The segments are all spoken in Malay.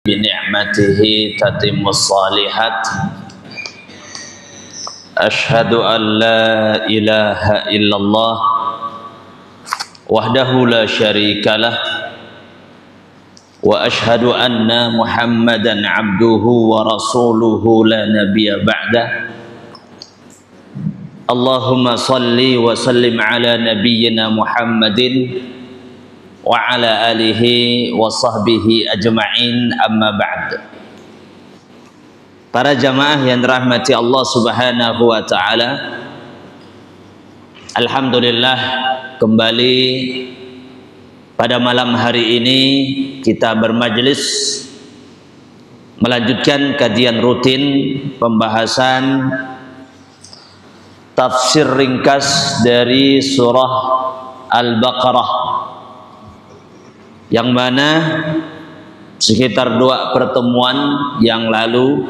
بنعمته تتم الصالحات أشهد أن لا إله إلا الله وحده لا شريك له وأشهد أن محمدا عبده ورسوله لا نبي بعده اللهم صل وسلم على نبينا محمد وعلى آله وصحبه ajma'in amma ba'd. Para jamaah yang dirahmati Allah Subhanahu wa taala, alhamdulillah kembali pada malam hari ini kita bermajlis melanjutkan kajian rutin pembahasan tafsir ringkas dari surah Al-Baqarah, yang mana sekitar 2 pertemuan yang lalu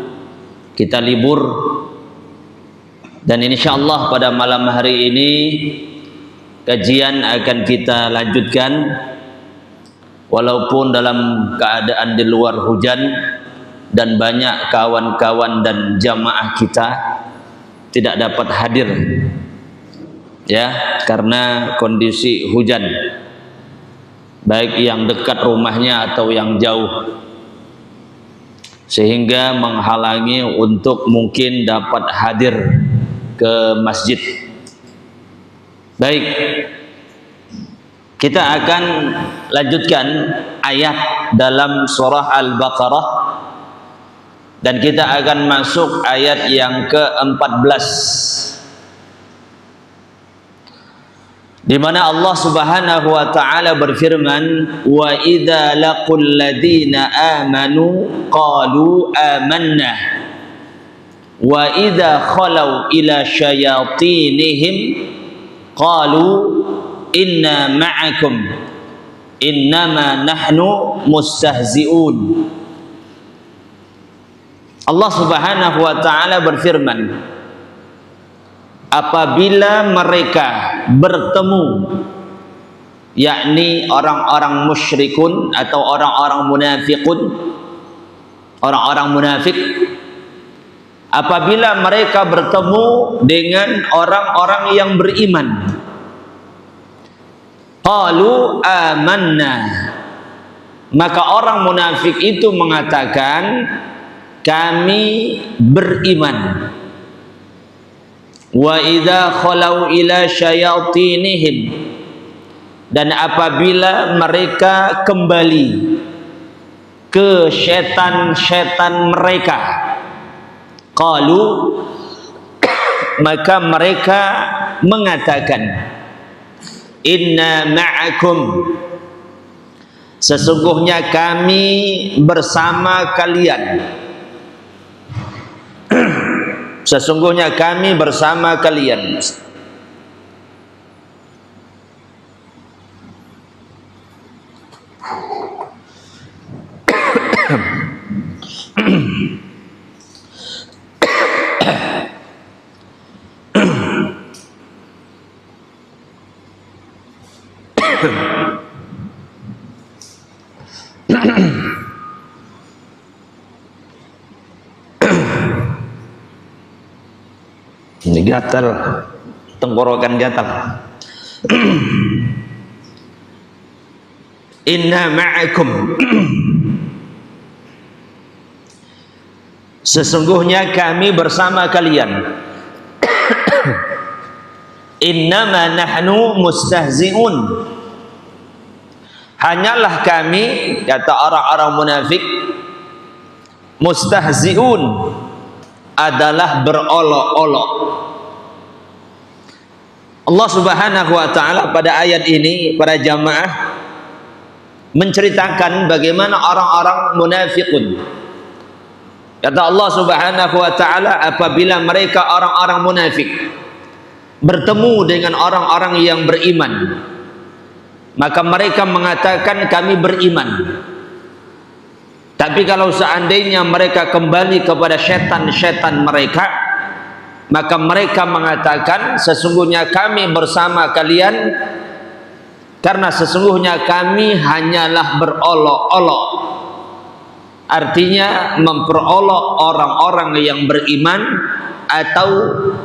kita libur, dan insyaallah pada malam hari ini kajian akan kita lanjutkan walaupun dalam keadaan di luar hujan dan banyak kawan-kawan dan jamaah kita tidak dapat hadir ya, karena kondisi hujan, baik yang dekat rumahnya atau yang jauh, sehingga menghalangi untuk mungkin dapat hadir ke masjid. Baik, kita akan lanjutkan ayat dalam surah Al-Baqarah, dan kita akan masuk ayat yang ke-14, di mana Allah Subhanahu wa taala berfirman, wa idza laqul ladzina amanu qalu amanna wa idza khalau ila syayatinihim qalu inna ma'akum innama nahnu mustahzi'un. Allah Subhanahu wa taala berfirman, apabila mereka bertemu, yakni orang-orang musyrikun atau orang-orang munafiqun, orang-orang munafik, apabila mereka bertemu dengan orang-orang yang beriman, qalu amanna, maka orang munafik itu mengatakan kami beriman. Wa idza khalau ila syayatinihim, dan apabila mereka kembali ke setan-setan mereka, qalu, maka mereka mengatakan inna ma'akum, sesungguhnya kami bersama kalian, sesungguhnya kami bersama kalian. Ini gatal, tenggorokan gatal. Inna ma'akum, sesungguhnya kami bersama kalian. Innama nahnu mustahzi'un, hanyalah kami, kata orang-orang munafik, mustahzi'un adalah berolok-olok. Allah Subhanahu wa taala pada ayat ini, para jamaah, menceritakan bagaimana orang-orang munafiqun. Kata Allah Subhanahu wa taala, apabila mereka orang-orang munafik bertemu dengan orang-orang yang beriman, maka mereka mengatakan kami beriman. Tapi kalau seandainya mereka kembali kepada setan-setan mereka, maka mereka mengatakan sesungguhnya kami bersama kalian karena sesungguhnya kami hanyalah berolok-olok artinya memperolok orang-orang yang beriman atau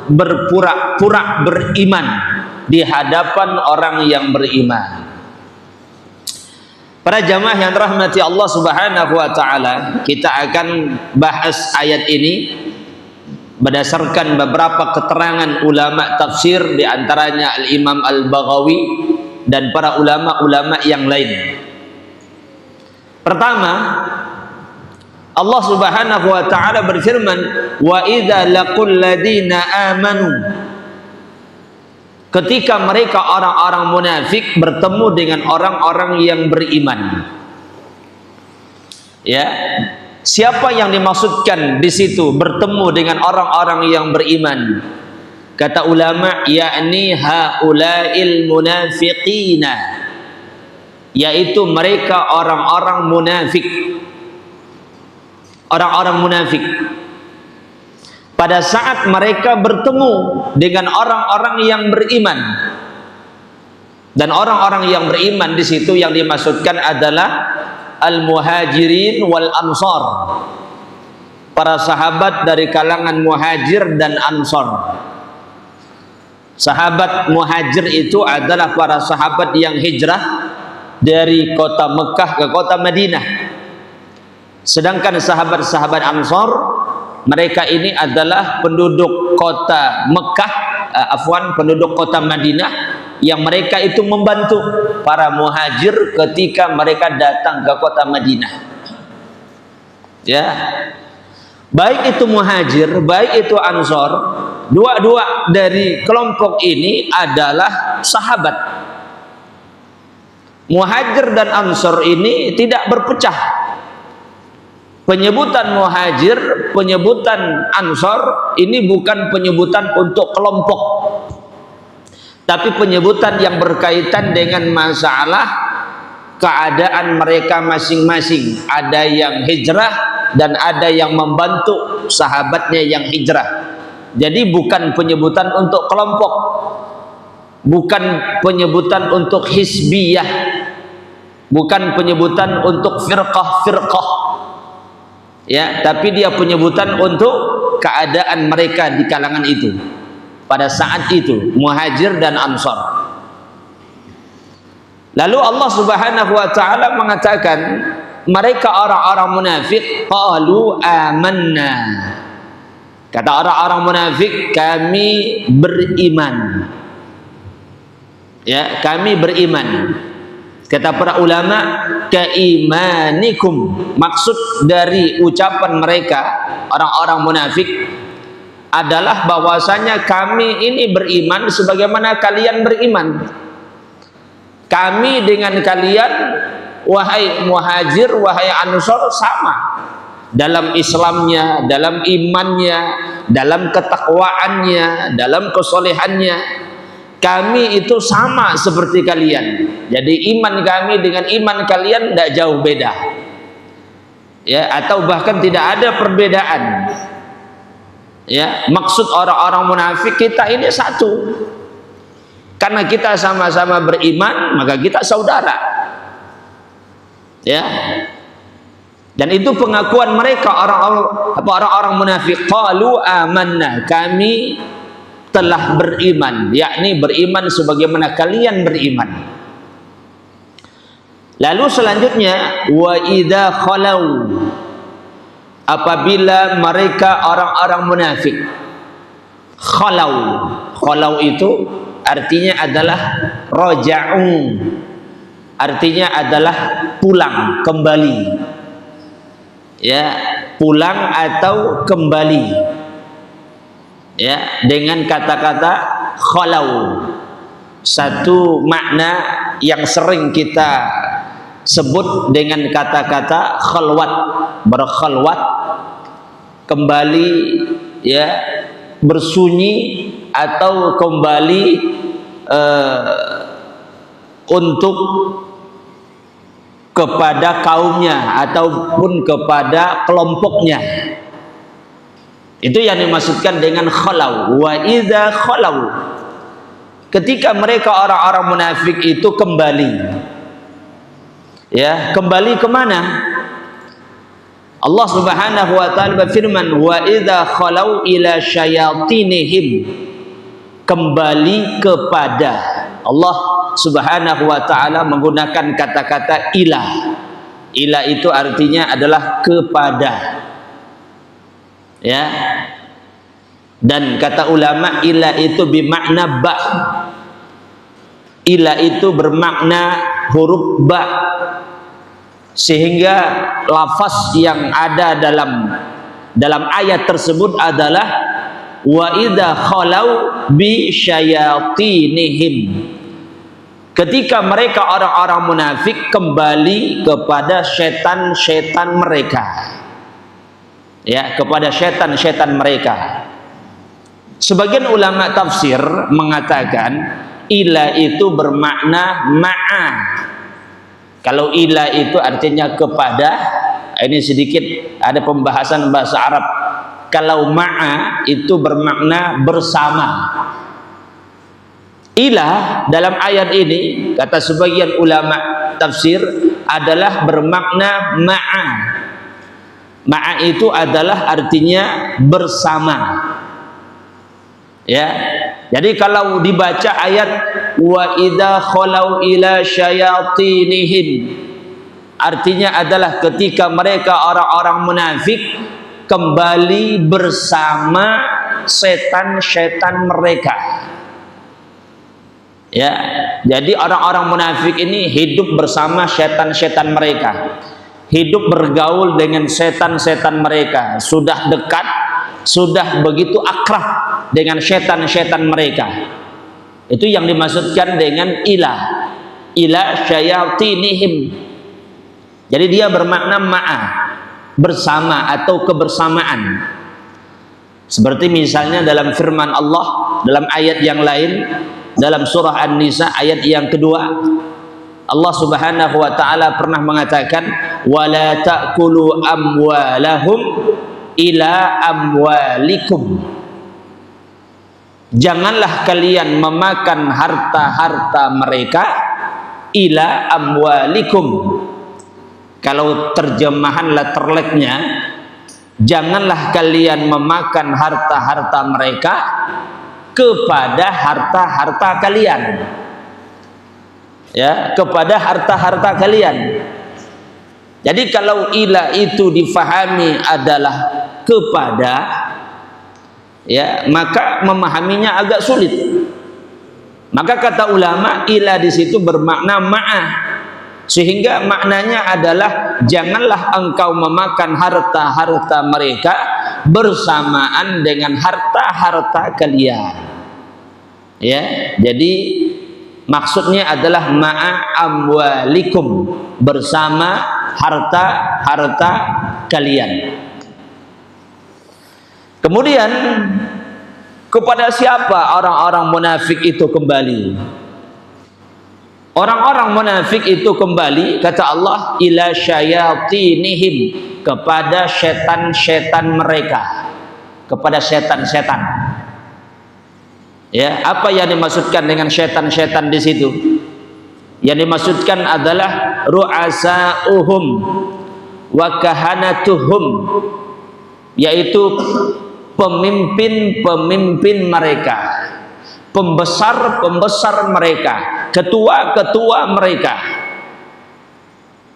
berpura-pura beriman di hadapan orang yang beriman. Para jamaah yang dirahmati Allah Subhanahu wa taala, kita akan bahas ayat ini berdasarkan beberapa keterangan ulama tafsir, di antaranya Al-Imam Al-Baghawi dan para ulama-ulama yang lain. Pertama, Allah Subhanahu wa taala berfirman, "Wa idza laqul ladina amanu." Ketika mereka orang-orang munafik bertemu dengan orang-orang yang beriman. Ya. Siapa yang dimaksudkan di situ bertemu dengan orang-orang yang beriman? Kata ulama, yakni haula'il munafiqina, yaitu mereka orang-orang munafik. Orang-orang munafik. Pada saat mereka bertemu dengan orang-orang yang beriman, dan orang-orang yang beriman di situ yang dimaksudkan adalah al-muhajirin wal ansor, para sahabat dari kalangan muhajir dan ansor. Sahabat muhajir itu adalah para sahabat yang hijrah dari kota Mekah ke kota Madinah. Sedangkan sahabat-sahabat ansor, mereka ini adalah penduduk kota Mekah, penduduk kota Madinah, yang mereka itu membantu para muhajir ketika mereka datang ke kota Madinah. Ya, baik itu muhajir, baik itu ansor, dua-dua dari kelompok ini adalah sahabat. Muhajir dan ansor ini tidak berpecah. Penyebutan muhajir, penyebutan ansor ini bukan penyebutan untuk kelompok, tapi penyebutan yang berkaitan dengan masalah keadaan mereka masing-masing. Ada yang hijrah dan ada yang membantu sahabatnya yang hijrah. Jadi bukan penyebutan untuk kelompok, bukan penyebutan untuk hizbiyah, bukan penyebutan untuk firqah-firqah. Ya, tapi dia penyebutan untuk keadaan mereka di kalangan itu pada saat itu, muhajir dan ansor. Lalu Allah Subhanahu wa taala mengatakan, mereka orang-orang munafik, qalu amanna. Kata orang-orang munafik, kami beriman. Ya, kami beriman. Kata para ulama, kaimanikum, maksud dari ucapan mereka orang-orang munafik adalah bahwasanya kami ini beriman sebagaimana kalian beriman. Kami dengan kalian, wahai muhajir, wahai ansor, sama dalam Islamnya, dalam imannya, dalam ketakwaannya, dalam kesolehannya. Kami itu sama seperti kalian. Jadi iman kami dengan iman kalian tidak jauh beda, ya, atau bahkan tidak ada perbedaan. Ya, maksud orang-orang munafik, kita ini satu. Karena kita sama-sama beriman, maka kita saudara. Ya. Dan itu pengakuan mereka orang-orang munafik. Qalu amanna, kami telah beriman, yakni beriman sebagaimana kalian beriman. Lalu selanjutnya, wa idza khalau, apabila mereka orang-orang munafik khalau itu artinya adalah raja'u, artinya adalah pulang, kembali. Ya, pulang atau kembali. Ya, dengan kata-kata khalau, satu makna yang sering kita sebut dengan kata-kata khalwat, berkhalwat, kembali, ya, bersunyi, atau kembali untuk kepada kaumnya ataupun kepada kelompoknya. Itu yang dimaksudkan dengan khalau. Wa idza khalau, ketika mereka orang-orang munafik itu kembali. Ya, kembali kemana? Allah Subhanahu wa taala berfirman, wa idza khalau ila syayatinihim, kembali kepada. Allah Subhanahu wa taala menggunakan kata-kata ila. Ila itu artinya adalah kepada. Ya. Dan kata ulama, ila itu bermakna ba. Ila itu bermakna huruf ba. Sehingga lafaz yang ada dalam ayat tersebut adalah wa idza khalau bi syayatinihim, ketika mereka orang-orang munafik kembali kepada setan-setan mereka, ya, kepada setan-setan mereka. Sebagian ulama tafsir mengatakan ila itu bermakna ma'a. Kalau ila itu artinya kepada, ini sedikit ada pembahasan bahasa Arab. Kalau ma'a itu bermakna bersama. Ila dalam ayat ini, kata sebagian ulama tafsir, adalah bermakna ma'a. Ma'a itu adalah artinya bersama. Ya. Jadi kalau dibaca ayat wa idza khalau ila syayatinihim, artinya adalah ketika mereka orang-orang munafik kembali bersama setan-setan mereka. Ya, jadi orang-orang munafik ini hidup bersama setan-setan mereka, hidup bergaul dengan setan-setan mereka, sudah dekat, sudah begitu akrab dengan setan-setan mereka. Itu yang dimaksudkan dengan ila syayatinihim. Jadi dia bermakna ma'a, bersama atau kebersamaan. Seperti misalnya dalam firman Allah dalam ayat yang lain, dalam surah An-Nisa ayat yang kedua, Allah Subhanahu wa taala pernah mengatakan wala ta'kulu amwalahum ila amwalikum, janganlah kalian memakan harta-harta mereka ila amwalikum. Kalau terjemahan letterleknya, janganlah kalian memakan harta-harta mereka kepada harta-harta kalian. Ya, kepada harta-harta kalian. Jadi kalau ila itu difahami adalah kepada, ya, maka memahaminya agak sulit. Maka kata ulama, ila di situ bermakna ma'ah, sehingga maknanya adalah janganlah engkau memakan harta-harta mereka bersamaan dengan harta-harta kalian. Ya, jadi maksudnya adalah ma'a amwalikum, bersama harta-harta kalian. Kemudian kepada siapa orang-orang munafik itu kembali? Orang-orang munafik itu kembali, kata Allah, ila syayatinihim, kepada setan-setan mereka, kepada setan-setan. Ya, apa yang dimaksudkan dengan setan-setan di situ? Yang dimaksudkan adalah ru'asa'uhum wa kahanatuhum, yaitu pemimpin-pemimpin mereka, pembesar-pembesar mereka, ketua-ketua mereka.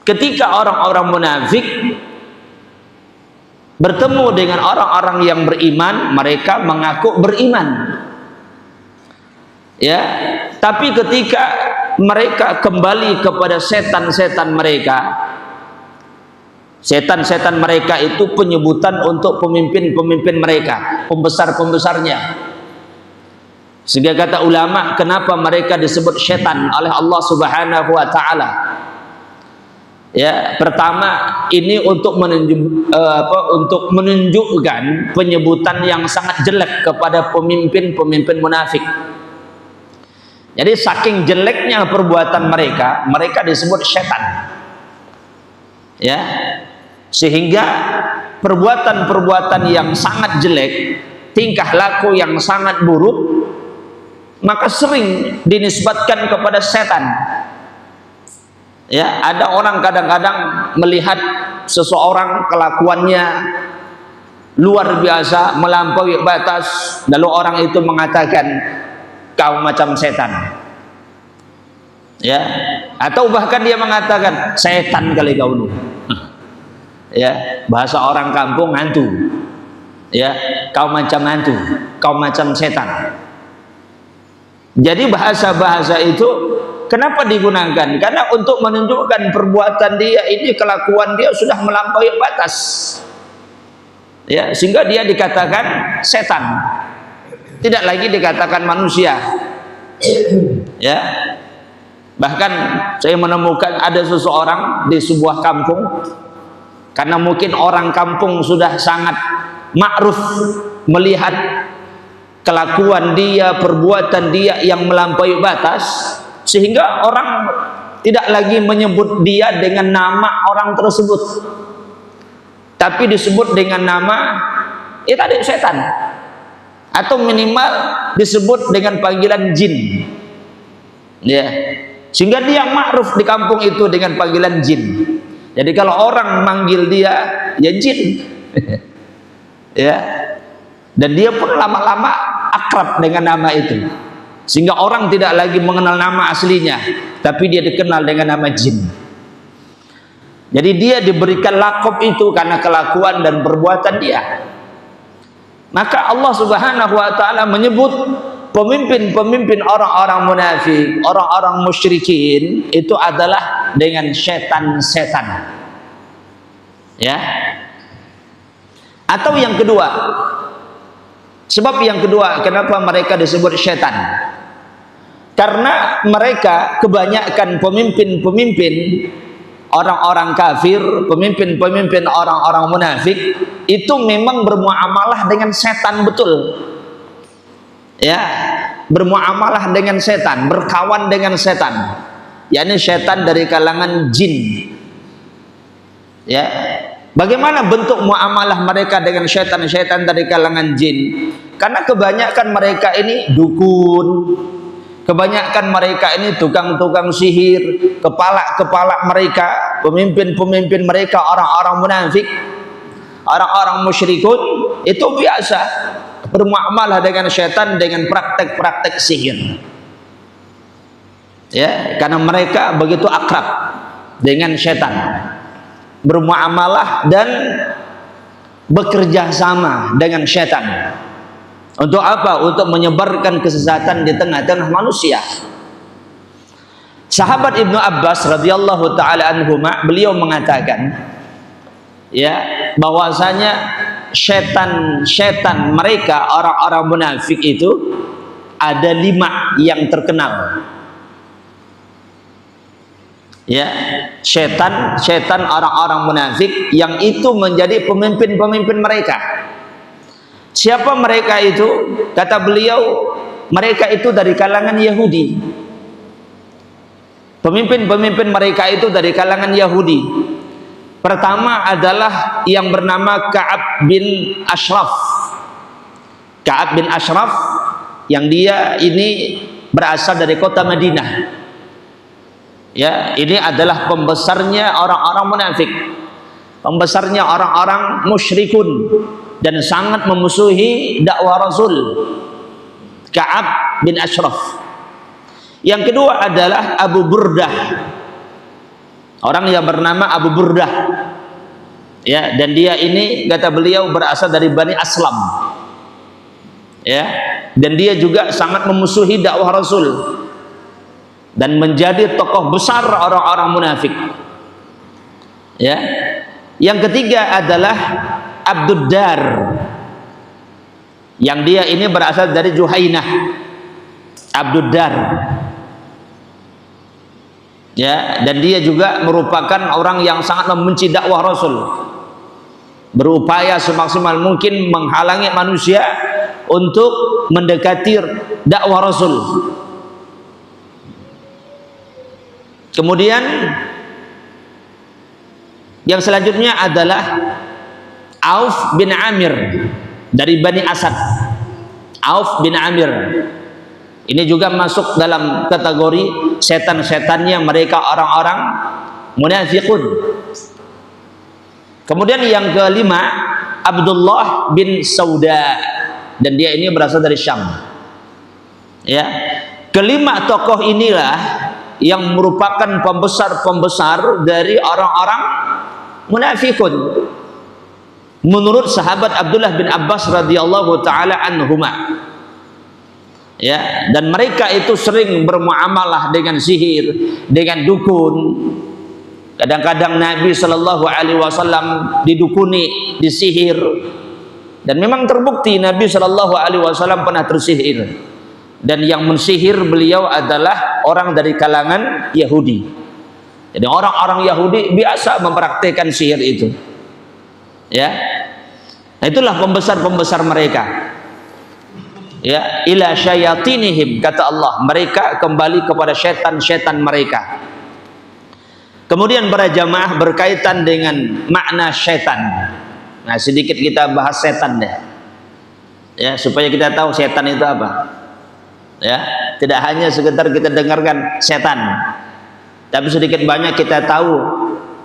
Ketika orang-orang munafik bertemu dengan orang-orang yang beriman, mereka mengaku beriman. Ya, tapi ketika mereka kembali kepada setan-setan mereka, setan-setan mereka itu penyebutan untuk pemimpin-pemimpin mereka, pembesar-pembesarnya. Sehingga kata ulama, kenapa mereka disebut setan oleh Allah Subhanahu wa taala? Ya, pertama ini untuk menunjukkan penyebutan yang sangat jelek kepada pemimpin-pemimpin munafik. Jadi saking jeleknya perbuatan mereka, mereka disebut setan. Ya. Sehingga perbuatan-perbuatan yang sangat jelek, tingkah laku yang sangat buruk, maka sering dinisbatkan kepada setan. Ya, ada orang kadang-kadang melihat seseorang kelakuannya luar biasa, melampaui batas, lalu orang itu mengatakan kau macam setan. Ya, atau bahkan dia mengatakan setan kali kau ini. Ya, bahasa orang kampung hantu. Ya, kau macam hantu, kau macam setan. Jadi bahasa-bahasa itu kenapa digunakan? Karena untuk menunjukkan perbuatan dia ini, kelakuan dia sudah melampaui batas. Ya, sehingga dia dikatakan setan. Tidak lagi dikatakan manusia. Ya. Bahkan saya menemukan ada seseorang di sebuah kampung, karena mungkin orang kampung sudah sangat ma'ruf melihat kelakuan dia, perbuatan dia yang melampaui batas, sehingga orang tidak lagi menyebut dia dengan nama orang tersebut, tapi disebut dengan nama tadi setan, atau minimal disebut dengan panggilan jin. Ya, sehingga dia ma'ruf di kampung itu dengan panggilan jin. Jadi kalau orang manggil dia, ya jin. Ya, dan dia pun lama-lama akrab dengan nama itu, sehingga orang tidak lagi mengenal nama aslinya, tapi dia dikenal dengan nama jin. Jadi dia diberikan lakop itu karena kelakuan dan perbuatan dia. Maka Allah Subhanahu wa taala menyebut pemimpin-pemimpin orang-orang munafik, orang-orang musyrikin itu adalah dengan setan-setan. Ya. Atau yang kedua, sebab yang kedua kenapa mereka disebut setan? Karena mereka kebanyakan pemimpin-pemimpin orang-orang kafir, pemimpin-pemimpin orang-orang munafik itu memang bermuamalah dengan setan betul. Ya, bermuamalah dengan setan, berkawan dengan setan, yakni setan dari kalangan jin. Ya, bagaimana bentuk muamalah mereka dengan setan-setan dari kalangan jin? Karena kebanyakan mereka ini dukun, kebanyakan mereka ini tukang-tukang sihir, kepala-kepala mereka, pemimpin-pemimpin mereka orang-orang munafik, orang-orang musyrikun itu biasa bermuamalah dengan setan dengan praktek-praktek sihir. Ya, karena mereka begitu akrab dengan setan, bermuamalah dan bekerja sama dengan setan. Untuk apa? Untuk menyebarkan kesesatan di tengah-tengah manusia. Sahabat Ibnu Abbas radhiyallahu taala anhuma, beliau mengatakan ya, bahwasanya setan-setan mereka orang-orang munafik itu ada 5 yang terkenal. Ya, setan orang-orang munafik yang itu menjadi pemimpin-pemimpin mereka. Siapa mereka itu? Kata beliau, mereka itu dari kalangan Yahudi. Pemimpin-pemimpin mereka itu dari kalangan Yahudi. Pertama adalah yang bernama Ka'ab bin Ashraf. Ka'ab bin Ashraf yang dia ini berasal dari kota Madinah. Ya, ini adalah pembesarnya orang-orang munafik, pembesarnya orang-orang musyrikun dan sangat memusuhi dakwah Rasul. Ka'ab bin Ashraf. Yang kedua adalah Abu Burdah. Orang yang bernama Abu Burdah. Ya, dan dia ini kata beliau berasal dari Bani Aslam. Ya, dan dia juga sangat memusuhi dakwah Rasul dan menjadi tokoh besar orang-orang munafik. Ya. Yang ketiga adalah Abdud Dar. Yang dia ini berasal dari Juhainah. Abdud Dar. Ya, dan dia juga merupakan orang yang sangat membenci dakwah Rasul, berupaya semaksimal mungkin menghalangi manusia untuk mendekati dakwah Rasul. Kemudian yang selanjutnya adalah Auf bin Amir dari Bani Asad. Auf bin Amir ini juga masuk dalam kategori setan-setannya mereka orang-orang munafiqun. Kemudian yang kelima, Abdullah bin Sauda, dan dia ini berasal dari Syam. Ya, kelima tokoh inilah yang merupakan pembesar-pembesar dari orang-orang munafikun menurut sahabat Abdullah bin Abbas radhiyallahu taala anhuma. Ya, dan mereka itu sering bermuamalah dengan sihir, dengan dukun. Kadang-kadang Nabi Shallallahu Alaihi Wasallam didukuni, disihir, dan memang terbukti Nabi Shallallahu Alaihi Wasallam pernah tersihir. Dan yang mensihir beliau adalah orang dari kalangan Yahudi. Jadi orang-orang Yahudi biasa mempraktikkan sihir itu. Ya, nah, itulah pembesar-pembesar mereka. Ya, ila syayatinihim, kata Allah, mereka kembali kepada setan-setan mereka. Kemudian para jamaah berkaitan dengan makna setan. Nah, sedikit kita bahas setan deh. Ya, supaya kita tahu setan itu apa. Ya, tidak hanya sekedar kita dengarkan setan, tapi sedikit banyak kita tahu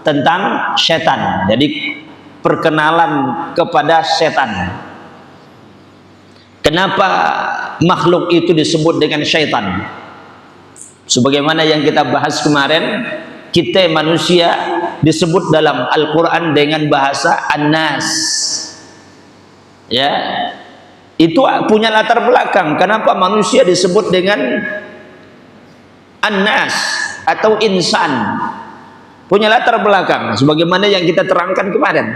tentang setan. Jadi perkenalan kepada setan. Kenapa makhluk itu disebut dengan syaitan? Sebagaimana yang kita bahas kemarin, kita manusia disebut dalam Al-Quran dengan bahasa An-Nas. Ya, itu punya latar belakang. Kenapa manusia disebut dengan An-Nas atau insan? Punya latar belakang, sebagaimana yang kita terangkan kemarin.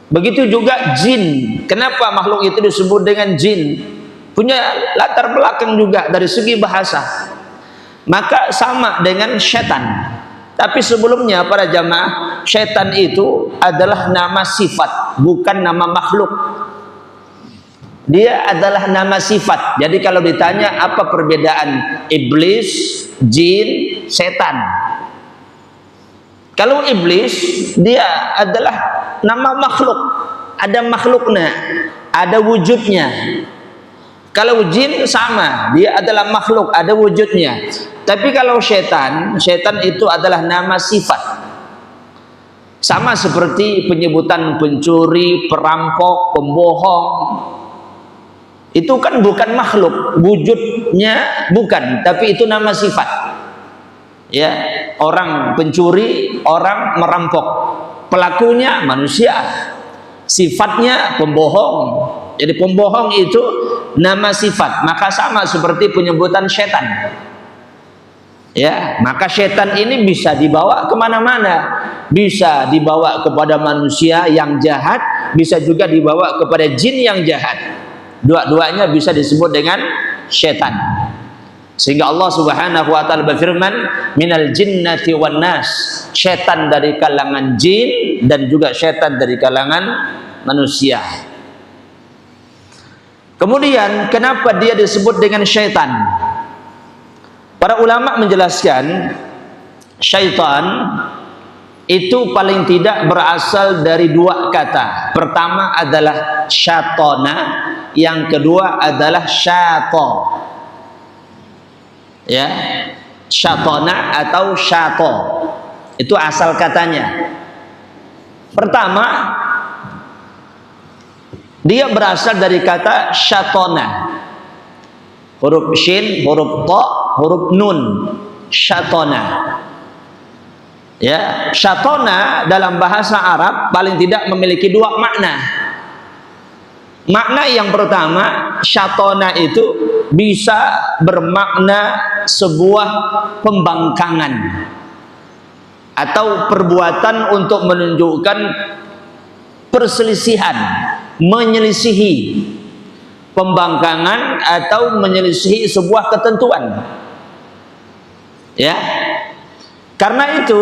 Begitu juga jin. Kenapa makhluk itu disebut dengan jin? Punya latar belakang juga dari segi bahasa. Maka sama dengan setan. Tapi sebelumnya para jamaah, setan itu adalah nama sifat, bukan nama makhluk. Dia adalah nama sifat. Jadi kalau ditanya apa perbedaan iblis, jin, setan? Kalau iblis, dia adalah nama makhluk. Ada makhluknya, ada wujudnya. Kalau jin sama, dia adalah makhluk, ada wujudnya. Tapi kalau setan, setan itu adalah nama sifat. Sama seperti penyebutan pencuri, perampok, pembohong. Itu kan bukan makhluk, wujudnya bukan, tapi itu nama sifat. Ya, orang pencuri, orang merampok, pelakunya manusia, sifatnya pembohong. Jadi pembohong itu nama sifat. Maka sama seperti penyebutan setan. Ya, maka setan ini bisa dibawa kemana-mana. Bisa dibawa kepada manusia yang jahat, bisa juga dibawa kepada jin yang jahat. Dua-duanya bisa disebut dengan setan. Sehingga Allah Subhanahu wa taala berfirman, minal jinnati wan nas, setan dari kalangan jin dan juga setan dari kalangan manusia. Kemudian kenapa dia disebut dengan syaitan? Para ulama menjelaskan syaitan itu paling tidak berasal dari dua kata. Pertama adalah syatona, yang kedua adalah syato. Ya, syatona atau syato, itu asal katanya. Pertama, dia berasal dari kata syatona, huruf shin, huruf to, huruf nun, syatona. Ya, syatona dalam bahasa Arab paling tidak memiliki dua makna. Makna yang pertama, syatona itu bisa bermakna sebuah pembangkangan atau perbuatan untuk menunjukkan perselisihan, menyelisihi, pembangkangan atau menyelisihi sebuah ketentuan. Ya, karena itu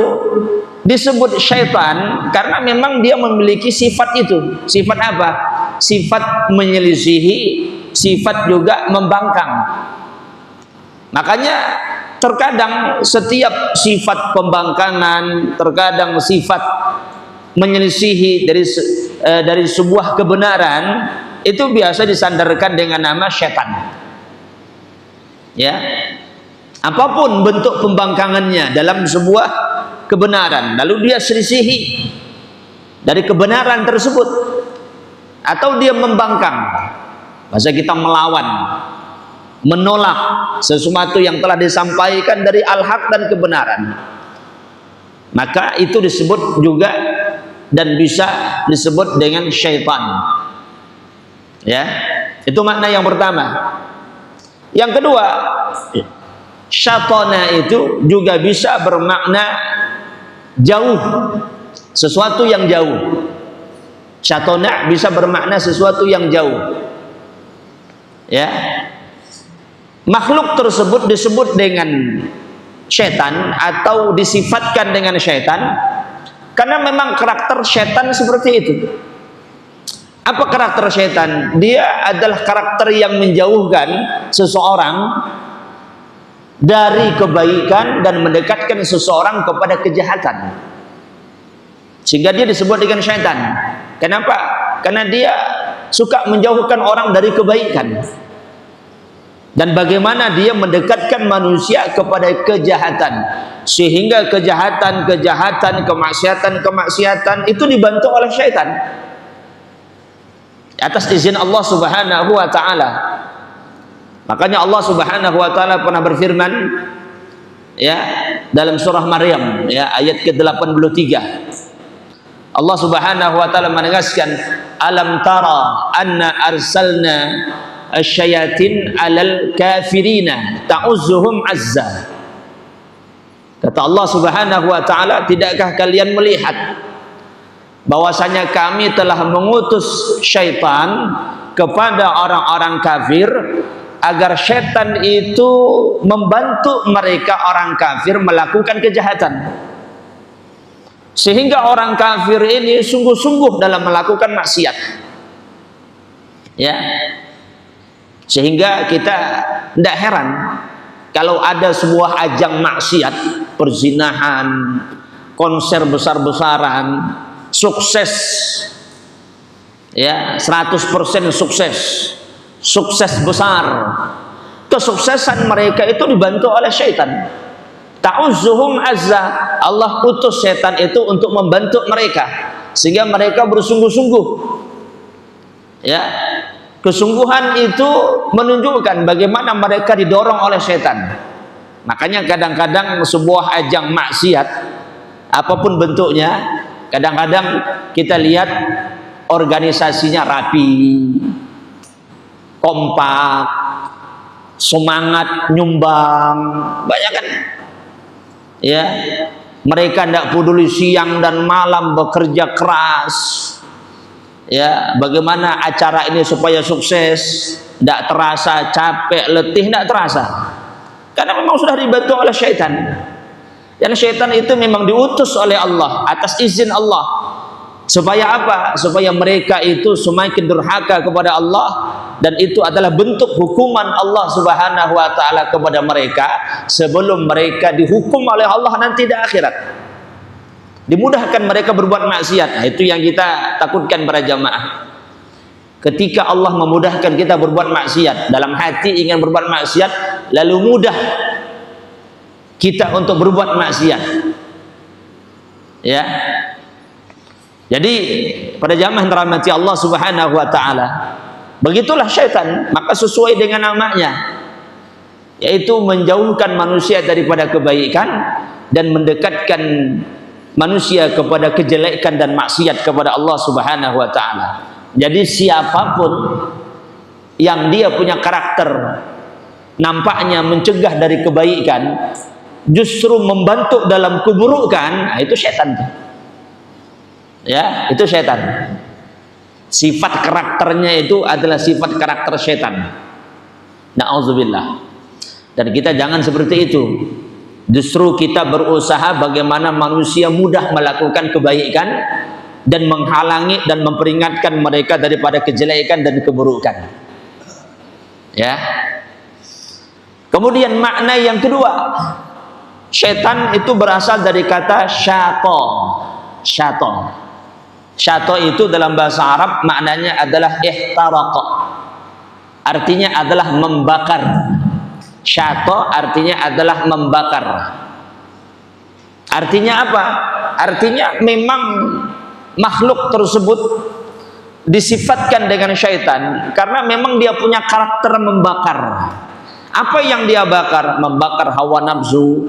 disebut syaitan karena memang dia memiliki sifat itu. Sifat apa? Sifat menyelisihi, sifat juga membangkang. Makanya terkadang setiap sifat pembangkangan, terkadang sifat menyelisihi dari sebuah kebenaran itu biasa disandarkan dengan nama syaitan. Ya, apapun bentuk pembangkangannya dalam sebuah kebenaran, lalu dia selisihi dari kebenaran tersebut, atau dia membangkang, bahasa kita melawan, menolak sesuatu yang telah disampaikan dari al-haq dan kebenaran, maka itu disebut juga dan bisa disebut dengan syaitan. Ya, itu makna yang pertama. Yang kedua, syatana itu juga bisa bermakna jauh, sesuatu yang jauh. Syatana bisa bermakna sesuatu yang jauh. Ya, makhluk tersebut disebut dengan syaitan atau disifatkan dengan syaitan karena memang karakter syaitan seperti itu. Apa karakter syaitan? Dia adalah karakter yang menjauhkan seseorang dari kebaikan dan mendekatkan seseorang kepada kejahatan, sehingga dia disebut dengan syaitan. Kenapa? Karena dia suka menjauhkan orang dari kebaikan, dan bagaimana dia mendekatkan manusia kepada kejahatan, sehingga kejahatan, kemaksiatan itu dibantu oleh syaitan atas izin Allah Subhanahu wa taala. Makanya Allah Subhanahu wa taala pernah berfirman, ya, dalam surah Maryam, ya, ayat ke-83. Allah Subhanahu wa taala menegaskan, alam tara anna arsalna asyayatin alal kafirina ta'uzzuhum azza. Kata Allah Subhanahu wa taala, tidakkah kalian melihat bahwasanya kami telah mengutus syaitan kepada orang-orang kafir agar syaitan itu membantu mereka orang kafir melakukan kejahatan, sehingga orang kafir ini sungguh-sungguh dalam melakukan maksiat. Ya, sehingga kita tidak heran kalau ada sebuah ajang maksiat, perzinahan, konser besar-besaran, sukses, ya, 100% sukses besar. Kesuksesan mereka itu dibantu oleh syaitan. Ta'uzzuhum azza. Allah utus syaitan itu untuk membantu mereka sehingga mereka bersungguh-sungguh. Ya, kesungguhan itu menunjukkan bagaimana mereka didorong oleh syaitan. Makanya kadang-kadang sebuah ajang maksiat apapun bentuknya, kadang-kadang kita lihat organisasinya rapi, kompak, semangat nyumbang, banyak kan? Ya, mereka tidak peduli siang dan malam bekerja keras. Ya, bagaimana acara ini supaya sukses, tidak terasa capek, letih, tidak terasa, karena memang sudah dibantu oleh syaitan. Dan syaitan itu memang diutus oleh Allah atas izin Allah. Supaya apa? Supaya mereka itu semakin durhaka kepada Allah, dan itu adalah bentuk hukuman Allah Subhanahu wa taala kepada mereka sebelum mereka dihukum oleh Allah nanti di akhirat. Dimudahkan mereka berbuat maksiat. Nah, itu yang kita takutkan para jamaah. Ketika Allah memudahkan kita berbuat maksiat, dalam hati ingin berbuat maksiat, lalu mudah kita untuk berbuat maksiat. Ya. Jadi pada jamaah yang dirahmati Allah Subhanahu wa taala, begitulah syaitan, maka sesuai dengan namanya, yaitu menjauhkan manusia daripada kebaikan dan mendekatkan manusia kepada kejelekan dan maksiat kepada Allah Subhanahu wa taala. Jadi siapapun yang dia punya karakter nampaknya mencegah dari kebaikan, justru membantu dalam keburukan, nah itu setan. Ya, itu setan. Sifat karakternya itu adalah sifat karakter setan. Na'udzubillah. Dan kita jangan seperti itu. Justru kita berusaha bagaimana manusia mudah melakukan kebaikan dan menghalangi dan memperingatkan mereka daripada kejelekan dan keburukan. Ya. Kemudian makna yang kedua, syaitan itu berasal dari kata syato. Syato. Syato itu dalam bahasa Arab maknanya adalah ihtaraqa. Artinya adalah membakar. Syato artinya adalah membakar. Artinya apa? Artinya memang makhluk tersebut disifatkan dengan syaitan karena memang dia punya karakter membakar. Apa yang dia bakar? Membakar hawa nafsu,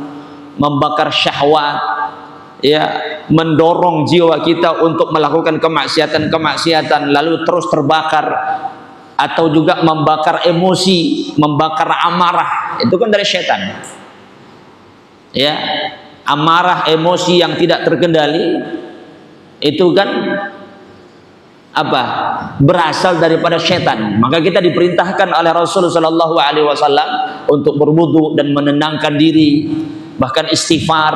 membakar syahwat, ya, mendorong jiwa kita untuk melakukan kemaksiatan lalu terus terbakar, atau juga membakar emosi, membakar amarah. Itu kan dari syaitan. Ya, amarah, emosi yang tidak terkendali itu kan apa? Berasal daripada syaitan. Maka kita diperintahkan oleh Rasulullah SAW untuk berwudu dan menenangkan diri, bahkan istighfar,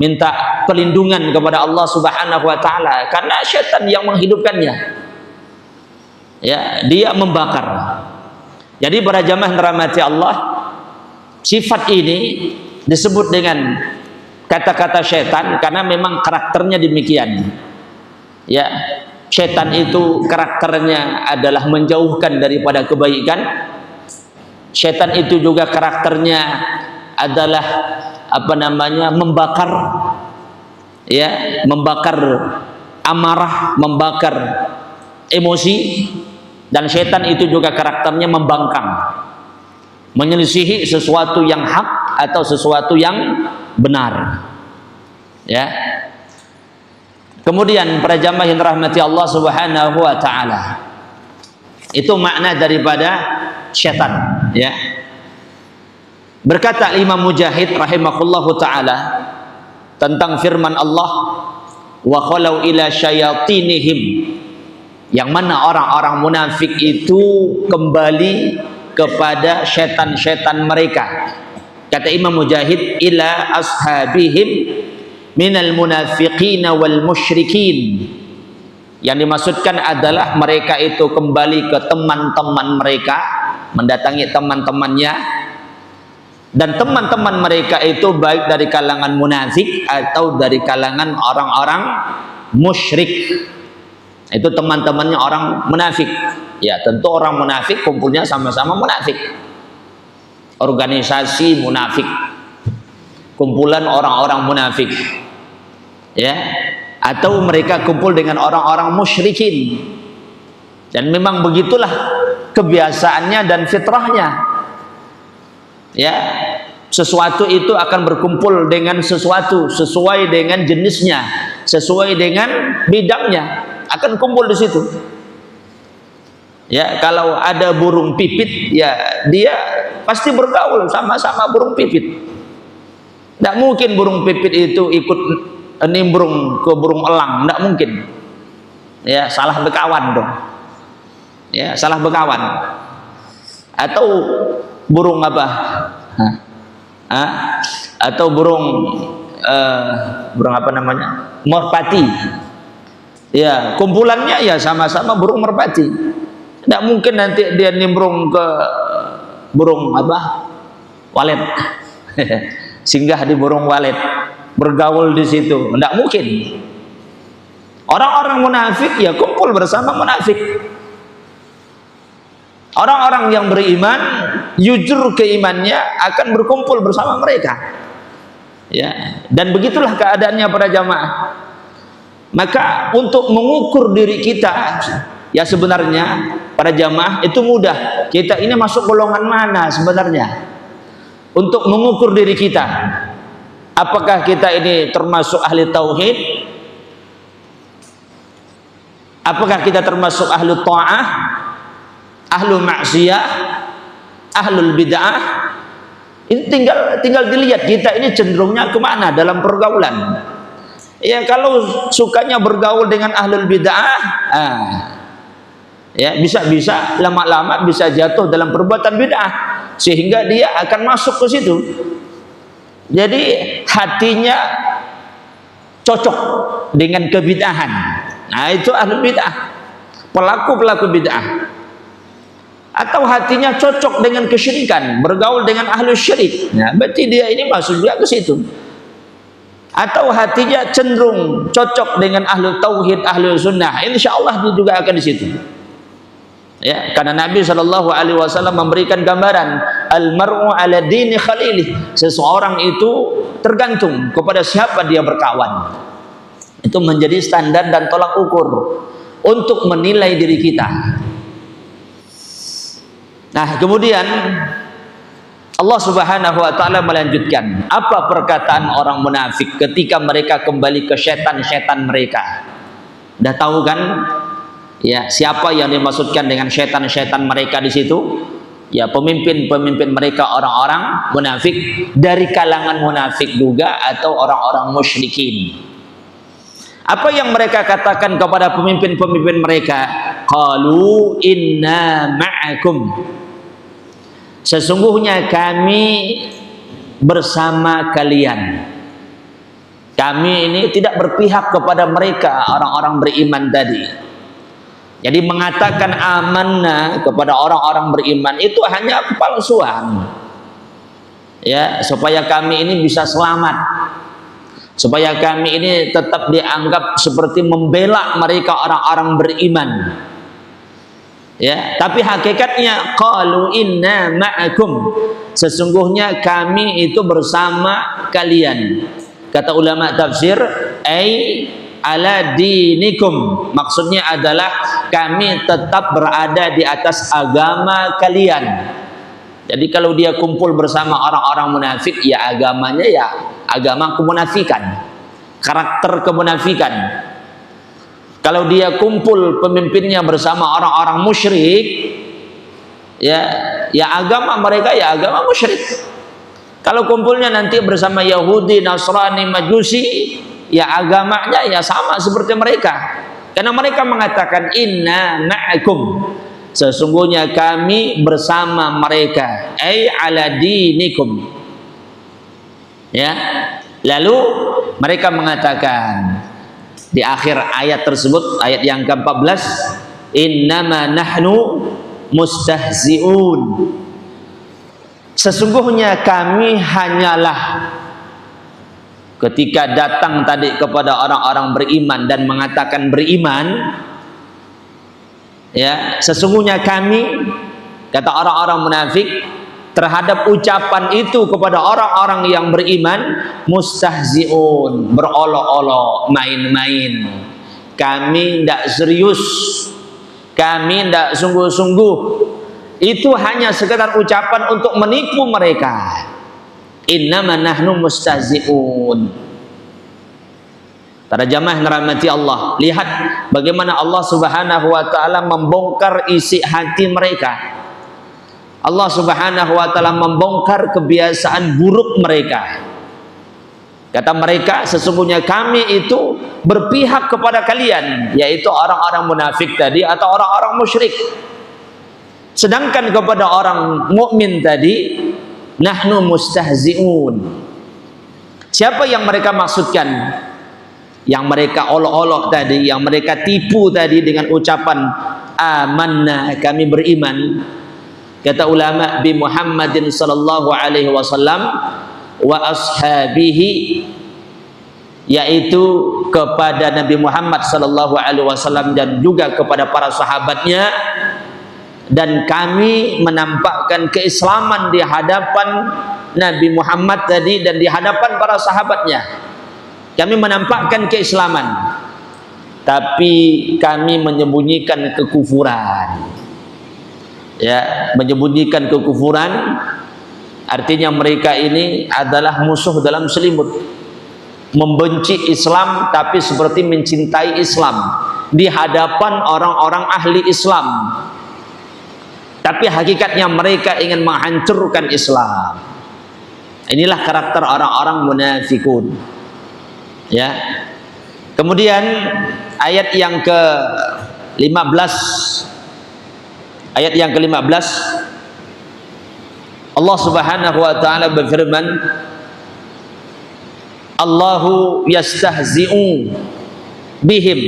minta perlindungan kepada Allah Subhanahu wa taala karena syaitan yang menghidupkannya. Ya, dia membakar. Jadi para jamaah dirahmati Allah, sifat ini disebut dengan kata-kata syaitan karena memang karakternya demikian. Ya, syaitan itu karakternya adalah menjauhkan daripada kebaikan. Syaitan itu juga karakternya adalah apa namanya? Membakar. Ya, membakar amarah, membakar emosi. Dan syaitan itu juga karakternya membangkang, menyelisihi sesuatu yang hak atau sesuatu yang benar. Ya. Kemudian para jamaah yang dirahmati Allah Subhanahu wa taala, itu makna daripada syaitan, ya. Berkata Imam Mujahid rahimahullahu taala tentang firman Allah, wa khalau ila syayatinihim, yang mana orang-orang munafik itu kembali kepada setan-setan mereka. Kata Imam Mujahid, ila ashabihim minal munafiqina wal musyrikin. Yang dimaksudkan adalah mereka itu kembali ke teman-teman mereka, mendatangi teman-temannya, dan teman-teman mereka itu baik dari kalangan munafik atau dari kalangan orang-orang musyrik. Itu teman-temannya orang munafik. Ya, tentu orang munafik kumpulnya sama-sama munafik. Organisasi munafik, kumpulan orang-orang munafik. Ya, atau mereka kumpul dengan orang-orang musyrikin. Dan memang begitulah kebiasaannya dan fitrahnya. Ya, sesuatu itu akan berkumpul dengan sesuatu sesuai dengan jenisnya, sesuai dengan bidangnya, akan kumpul di situ. Ya, kalau ada burung pipit, ya dia pasti bergaul sama-sama burung pipit. Tidak mungkin burung pipit itu ikut nimbrung ke burung elang, tidak mungkin. Ya, salah berkawan dong. Ya, salah berkawan. Atau burung apa? Atau burung apa namanya? Merpati. Ya, kumpulannya ya sama-sama burung merpati. Tidak mungkin nanti dia nimbrung ke burung apa? Walet. Singgah di burung walet, bergaul di situ. Tidak mungkin. Orang-orang munafik ya kumpul bersama munafik. Orang-orang yang beriman, jujur keimannya akan berkumpul bersama mereka. Ya, dan begitulah keadaannya para jamaah. Maka untuk mengukur diri kita, ya sebenarnya para jamaah itu mudah. Kita ini masuk golongan mana sebenarnya? Untuk mengukur diri kita, apakah kita ini termasuk ahli tauhid? Apakah kita termasuk ahli ta'ah, ahlu maksiyah, ahlul bid'ah? Ini tinggal dilihat kita ini cenderungnya kemana dalam pergaulan. Ya, kalau sukanya bergaul dengan ahlul bid'ah, ya bisa-bisa lama-lama bisa jatuh dalam perbuatan bid'ah, sehingga dia akan masuk ke situ. Jadi hatinya cocok dengan kebid'ahan. Nah, itu ahlul bid'ah, pelaku-pelaku bid'ah. Atau hatinya cocok dengan kesyirikan, bergaul dengan ahlus syirik. Nah, berarti dia ini masuk juga ke situ. Atau hatinya cenderung cocok dengan ahlu tauhid, ahlu sunnah, insya Allah dia juga akan di situ. Ya, karena Nabi SAW memberikan gambaran al-mar'u ala dini khalilih, seseorang itu tergantung kepada siapa dia berkawan. Itu menjadi standar dan tolak ukur untuk menilai diri kita. Nah, kemudian Allah Subhanahu wa taala melanjutkan, apa perkataan orang munafik ketika mereka kembali ke setan-setan mereka? Udah tahu kan? Ya, siapa yang dimaksudkan dengan setan-setan mereka di situ? Ya, pemimpin-pemimpin mereka orang-orang munafik, dari kalangan munafik juga atau orang-orang musyrikin. Apa yang mereka katakan kepada pemimpin-pemimpin mereka? Qalu inna ma'akum. Sesungguhnya kami bersama kalian. Kami ini tidak berpihak kepada mereka orang-orang beriman tadi. Jadi mengatakan amanah kepada orang-orang beriman itu hanya kepalsuan. Ya, supaya kami ini bisa selamat. Supaya kami ini tetap dianggap seperti membela mereka orang-orang beriman. Ya, tapi hakikatnya qalu inna ma'akum. Sesungguhnya kami itu bersama kalian. Kata ulama tafsir, ai ala dinikum, maksudnya adalah kami tetap berada di atas agama kalian. Jadi kalau dia kumpul bersama orang-orang munafik, ya agamanya ya agama kemunafikan, karakter kemunafikan. Kalau dia kumpul pemimpinnya bersama orang-orang musyrik, ya agama mereka ya agama musyrik. Kalau kumpulnya nanti bersama Yahudi, Nasrani, Majusi, ya agamanya ya sama seperti mereka. Karena mereka mengatakan inna ma'akum, sesungguhnya kami bersama mereka, ai ala dinikum. Ya. Lalu mereka mengatakan di akhir ayat tersebut, ayat yang ke-14, innama nahnu mustahzi'un. Sesungguhnya kami hanyalah, ketika datang tadi kepada orang-orang beriman dan mengatakan beriman, ya, sesungguhnya kami, kata orang-orang munafik terhadap ucapan itu kepada orang-orang yang beriman, mustahzi'un, berolok-olok, main-main. Kami tidak serius, kami tidak sungguh-sungguh. Itu hanya sekedar ucapan untuk menipu mereka. Innama nahnu mustahzi'un. Para jamaah yang dirahmati Allah, lihat bagaimana Allah Subhanahu wa taala membongkar isi hati mereka. Allah Subhanahu wa taala membongkar kebiasaan buruk mereka. Kata mereka, sesungguhnya kami itu berpihak kepada kalian, yaitu orang-orang munafik tadi atau orang-orang musyrik. Sedangkan kepada orang mukmin tadi, nahnu mustahzi'un. Siapa yang mereka maksudkan? Yang mereka olok-olok tadi, yang mereka tipu tadi dengan ucapan amanna, kami beriman. Kata ulama, bi Muhammadin sallallahu alaihi wasallam wa ashabihi, yaitu kepada Nabi Muhammad sallallahu alaihi wasallam dan juga kepada para sahabatnya. Dan kami menampakkan keislaman di hadapan Nabi Muhammad tadi dan di hadapan para sahabatnya. Kami menampakkan keislaman, tapi kami menyembunyikan kekufuran. Ya, menyembunyikan kekufuran artinya mereka ini adalah musuh dalam selimut, membenci Islam tapi seperti mencintai Islam di hadapan orang-orang ahli Islam. Tapi hakikatnya mereka ingin menghancurkan Islam. Inilah karakter orang-orang munafikun. Ya. Kemudian ayat yang ke-15, ayat yang ke-15, Allah Subhanahu wa taala berfirman, Allahu yastahzi'u bihim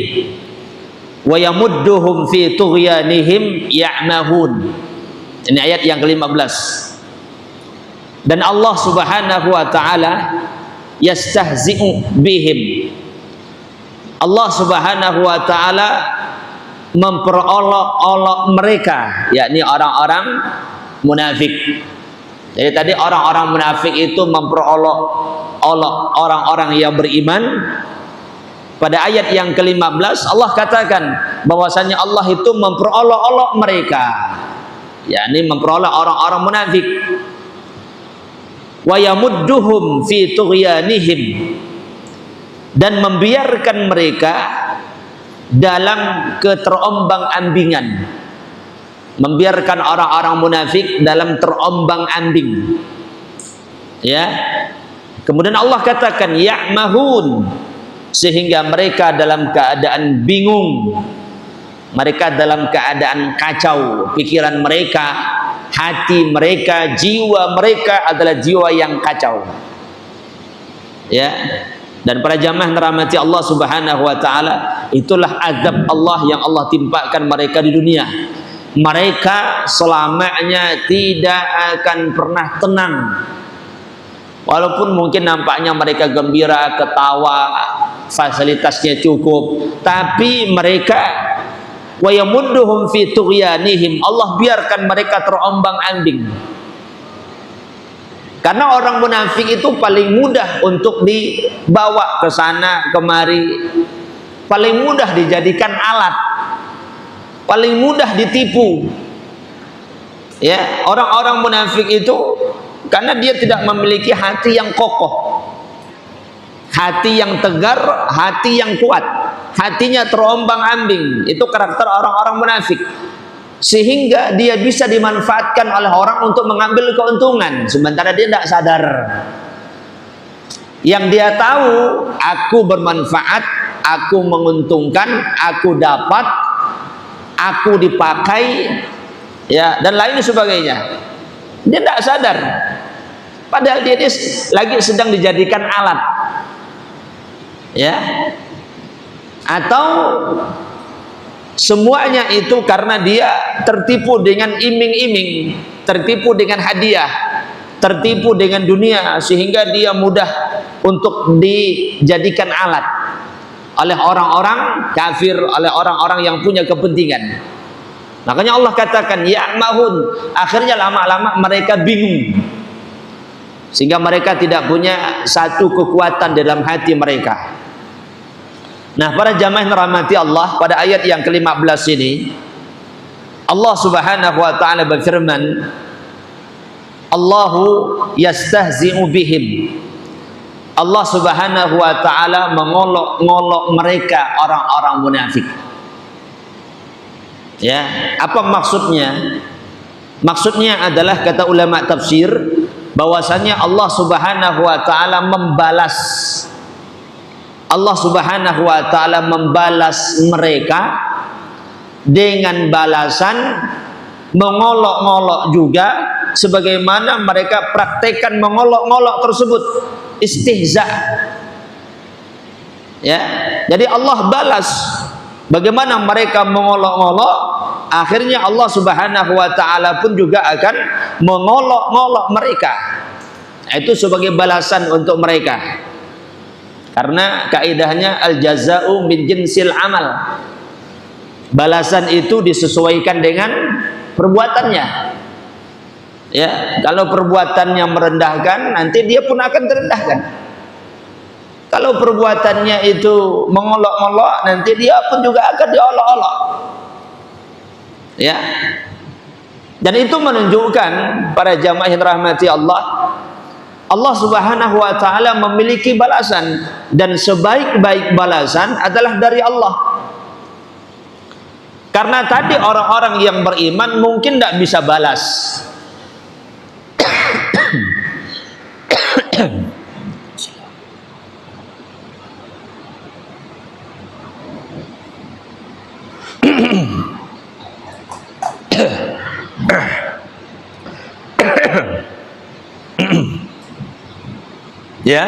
wa yamudduhum fi tughyanihim ya'mahun. Ini ayat yang ke-15. Dan Allah Subhanahu wa taala yastahzi'u bihim. Allah Subhanahu wa taala memperolok-olok mereka, yakni orang-orang munafik. Jadi tadi orang-orang munafik itu memperolok orang-orang yang beriman. Pada ayat yang ke-15 Allah katakan bahwasanya Allah itu memperolok-olok mereka, yakni memperolok orang-orang munafik. Wa yamudduhum fi tughyanihim, dan membiarkan mereka dalam keterombang-ambingan, membiarkan orang-orang munafik dalam terombang-ambing. Ya. Kemudian Allah katakan ya'mahun, sehingga mereka dalam keadaan bingung, mereka dalam keadaan kacau, pikiran mereka, hati mereka, jiwa mereka adalah jiwa yang kacau. Ya. Dan para jamaah dirahmati Allah Subhanahu wa taala, itulah azab Allah yang Allah timpakan mereka di dunia. Mereka selamanya tidak akan pernah tenang. Walaupun mungkin nampaknya mereka gembira, ketawa, fasilitasnya cukup, tapi mereka wa yamudduhum fi tughyanihim, Allah biarkan mereka terombang-ambing. Karena orang munafik itu paling mudah untuk dibawa ke sana kemari, paling mudah dijadikan alat, paling mudah ditipu. Ya, orang-orang munafik itu karena dia tidak memiliki hati yang kokoh, hati yang tegar, hati yang kuat, hatinya terombang-ambing. Itu karakter orang-orang munafik, sehingga dia bisa dimanfaatkan oleh orang untuk mengambil keuntungan, sementara dia tidak sadar. Yang dia tahu, aku bermanfaat, aku menguntungkan, aku dapat, aku dipakai, ya, dan lain sebagainya. Dia tidak sadar, padahal dia lagi sedang dijadikan alat. Ya, atau semuanya itu karena dia tertipu dengan iming-iming, tertipu dengan hadiah, tertipu dengan dunia, sehingga dia mudah untuk dijadikan alat oleh orang-orang kafir, oleh orang-orang yang punya kepentingan. Makanya Allah katakan ya'mahun, akhirnya lama-lama mereka bingung, sehingga mereka tidak punya satu kekuatan dalam hati mereka. Nah, para jamaah yang dirahmati Allah, pada ayat yang ke-15 ini Allah Subhanahu wa taala berfirman, Allahu yastahzi'u bihim. Allah Subhanahu wa taala mengolok-ngolok mereka, orang-orang munafik. Ya, apa maksudnya? Maksudnya adalah, kata ulama tafsir, bahwasanya Allah Subhanahu wa taala membalas, Allah Subhanahu wa taala membalas mereka dengan balasan mengolok-ngolok juga, sebagaimana mereka praktekkan mengolok-ngolok tersebut, istihza. Ya, jadi Allah balas bagaimana mereka mengolok-ngolok, akhirnya Allah Subhanahu wa taala pun juga akan mengolok-ngolok mereka. Itu sebagai balasan untuk mereka. Karena kaidahnya al-jaza'u min jinsil amal. Balasan itu disesuaikan dengan perbuatannya. Ya, kalau perbuatannya merendahkan, nanti dia pun akan direndahkan. Kalau perbuatannya itu mengolok-olok, nanti dia pun juga akan diolok-olok. Ya. Dan itu menunjukkan, para jamaah yang rahmati Allah, Allah Subhanahu wa taala memiliki balasan, dan sebaik-baik balasan adalah dari Allah. Karena tadi orang-orang yang beriman mungkin tidak bisa balas. Ya,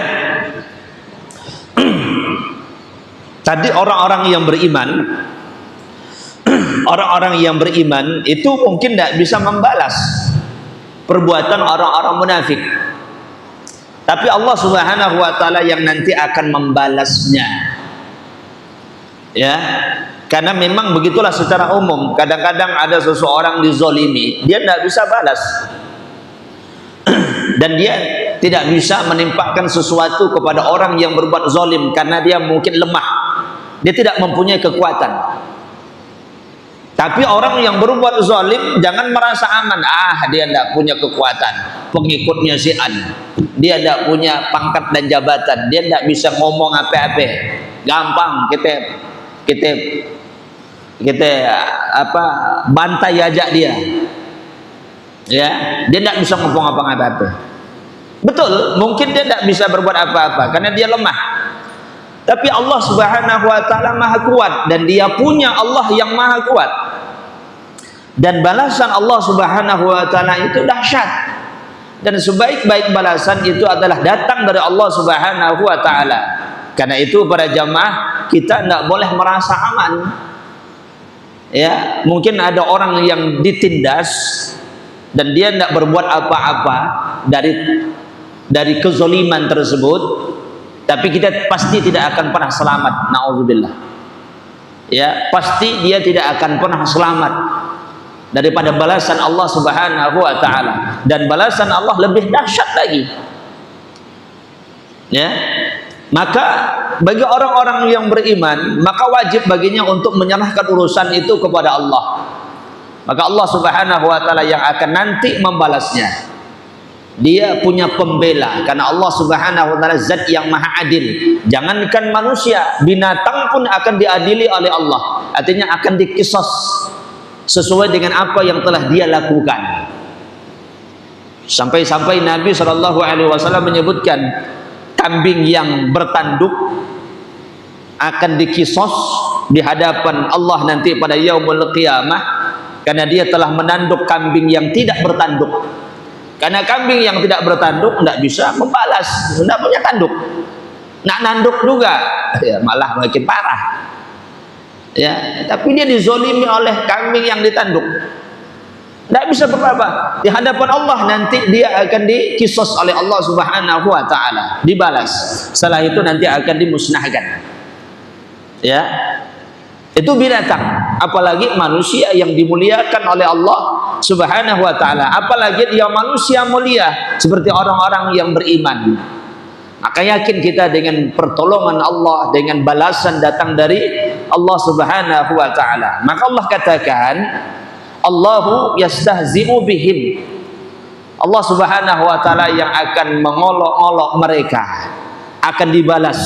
tadi orang-orang yang beriman, orang-orang yang beriman itu mungkin tidak bisa membalas perbuatan orang-orang munafik, tapi Allah Subhanahu wa taala yang nanti akan membalasnya. Ya, karena memang begitulah secara umum. Kadang-kadang ada seseorang dizolimi, dia tidak bisa balas, dan dia tidak bisa menimpakan sesuatu kepada orang yang berbuat zalim karena dia mungkin lemah, dia tidak mempunyai kekuatan. Tapi orang yang berbuat zalim jangan merasa aman. Dia tidak punya kekuatan, pengikutnya si An, dia tidak punya pangkat dan jabatan, dia tidak bisa ngomong apa-apa, gampang kita bantai aja dia. Ya, dia tidak bisa ngomong apa-apa. Betul, mungkin dia tidak bisa berbuat apa-apa karena dia lemah. Tapi Allah Subhanahu wa taala Maha kuat, dan dia punya Allah yang Maha kuat. Dan balasan Allah Subhanahu wa taala itu dahsyat. Dan sebaik-baik balasan itu adalah datang dari Allah Subhanahu wa taala. Karena itu para jamaah, kita tidak boleh merasa aman. Ya, mungkin ada orang yang ditindas dan dia tidak berbuat apa-apa dari kezaliman tersebut, tapi kita pasti tidak akan pernah selamat. Nauzubillah. Ya, pasti dia tidak akan pernah selamat daripada balasan Allah Subhanahu wa taala, dan balasan Allah lebih dahsyat lagi. Ya. Maka bagi orang-orang yang beriman, maka wajib baginya untuk menyerahkan urusan itu kepada Allah. Maka Allah Subhanahu wa taala yang akan nanti membalasnya. Dia punya pembela, karena Allah Subhanahu wa taala zat yang maha adil. Jangankan manusia, binatang pun akan diadili oleh Allah. Artinya akan dikisos sesuai dengan apa yang telah dia lakukan. Sampai-sampai Nabi SAW menyebutkan kambing yang bertanduk akan dikisos di hadapan Allah nanti pada yaumul qiyamah, karena dia telah menanduk kambing yang tidak bertanduk. Karena kambing yang tidak bertanduk tidak bisa membalas, tidak punya tanduk. Nak nanduk juga, ya malah makin parah. Ya, tapi dia dizolimi oleh kambing yang ditanduk. Tidak bisa berapa. Di hadapan Allah nanti dia akan dikisos oleh Allah Subhanahu wa taala, dibalas. Setelah itu nanti akan dimusnahkan. Ya. Itu binatang, apalagi manusia yang dimuliakan oleh Allah Subhanahu wa taala. Apalagi dia manusia mulia seperti orang-orang yang beriman. Maka yakin kita dengan pertolongan Allah, dengan balasan datang dari Allah Subhanahu wa taala. Maka Allah katakan, Allahu yastahzi'u bihim. Allah Subhanahu wa taala yang akan mengolok-olok mereka, akan dibalas.